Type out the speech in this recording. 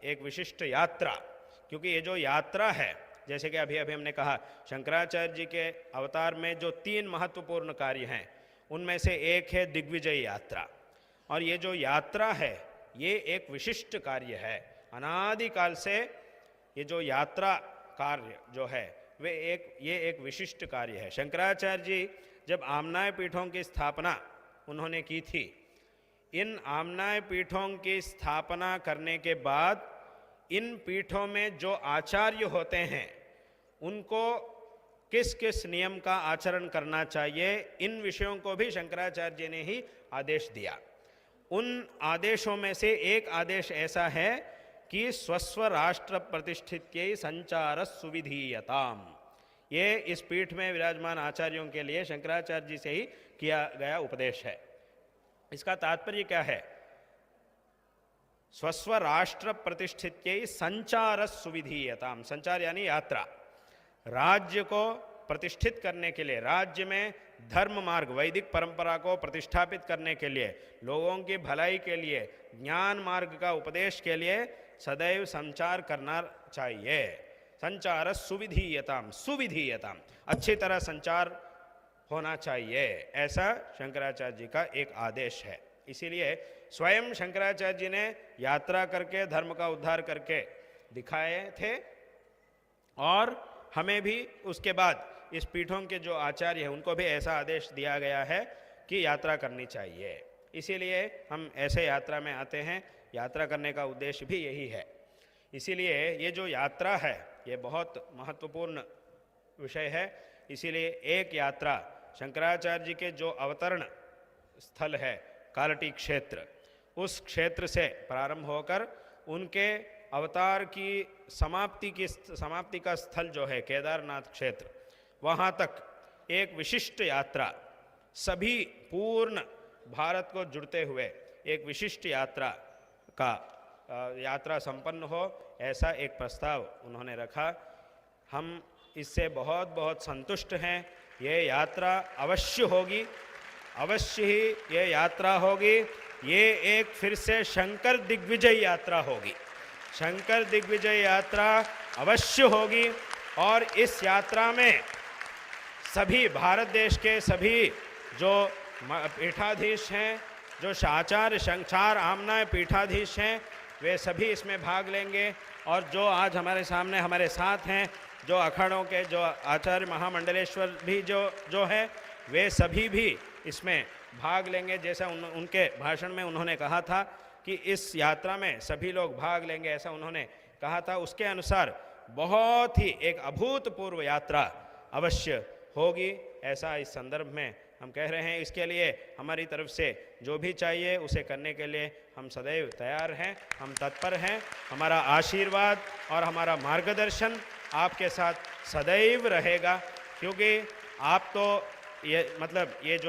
एक विशिष्ट यात्रा, क्योंकि ये जो यात्रा है, जैसे कि अभी अभी हमने कहा, शंकराचार्य जी के अवतार में जो 3 महत्वपूर्ण कार्य हैं उनमें से एक है दिग्विजय यात्रा। और ये जो यात्रा है ये एक विशिष्ट कार्य है। अनादिकाल से ये जो यात्रा कार्य जो है ये एक विशिष्ट कार्य है। शंकराचार्य जी जब आमनाय पीठों की स्थापना उन्होंने की थी, इन आमनाय पीठों की स्थापना करने के बाद इन पीठों में जो आचार्य होते हैं उनको किस किस नियम का आचरण करना चाहिए, इन विषयों को भी शंकराचार्य जी ने ही आदेश दिया। उन आदेशों में से एक आदेश ऐसा है कि स्वस्व राष्ट्र प्रतिष्ठित्यै संचार सुविधीयताम। ये इस पीठ में विराजमान आचार्यों के लिए शंकराचार्य जी से ही किया गया उपदेश है। इसका तात्पर्य क्या है? स्वस्व राष्ट्र प्रतिष्ठित्यै संचार सुविधीयताम। संचार यानी यात्रा। राज्य को प्रतिष्ठित करने के लिए, राज्य में धर्म मार्ग, वैदिक परंपरा को प्रतिष्ठापित करने के लिए, लोगों की भलाई के लिए, ज्ञान मार्ग का उपदेश के लिए सदैव संचार करना चाहिए। संचार सुविधीयताम, सुविधीयताम, अच्छी तरह संचार होना चाहिए, ऐसा शंकराचार्य जी का एक आदेश है। इसीलिए स्वयं शंकराचार्य जी ने यात्रा करके धर्म का उद्धार करके दिखाए थे, और हमें भी उसके बाद इस पीठों के जो आचार्य हैं उनको भी ऐसा आदेश दिया गया है कि यात्रा करनी चाहिए। इसीलिए हम ऐसे यात्रा में आते हैं। यात्रा करने का उद्देश्य भी यही है। इसीलिए ये जो यात्रा है ये बहुत महत्वपूर्ण विषय है। इसीलिए एक यात्रा शंकराचार्य जी के जो अवतरण स्थल है कालटी क्षेत्र, उस क्षेत्र से प्रारंभ होकर उनके अवतार की समाप्ति का स्थल जो है केदारनाथ क्षेत्र, वहाँ तक एक विशिष्ट यात्रा, सभी पूर्ण भारत को जुड़ते हुए एक विशिष्ट यात्रा संपन्न हो, ऐसा एक प्रस्ताव उन्होंने रखा। हम इससे बहुत बहुत संतुष्ट हैं। ये यात्रा अवश्य होगी, अवश्य ही ये यात्रा होगी। ये एक फिर से शंकर दिग्विजय यात्रा होगी। शंकर दिग्विजय यात्रा अवश्य होगी। और इस यात्रा में सभी भारत देश के सभी जो पीठाधीश हैं, जो आचार्य शंकर आमनाय पीठाधीश हैं, वे सभी इसमें भाग लेंगे। और जो आज हमारे सामने हमारे साथ हैं, जो अखाड़ों के जो आचार्य महामंडलेश्वर भी जो है, वे सभी भी इसमें भाग लेंगे। जैसा उनके भाषण में उन्होंने कहा था कि इस यात्रा में सभी लोग भाग लेंगे, ऐसा उन्होंने कहा था। उसके अनुसार बहुत ही एक अभूतपूर्व यात्रा अवश्य होगी, ऐसा इस संदर्भ में हम कह रहे हैं। इसके लिए हमारी तरफ से जो भी चाहिए उसे करने के लिए हम सदैव तैयार हैं, हम तत्पर हैं। हमारा आशीर्वाद और हमारा मार्गदर्शन आपके साथ सदैव रहेगा, क्योंकि आप तो ये जो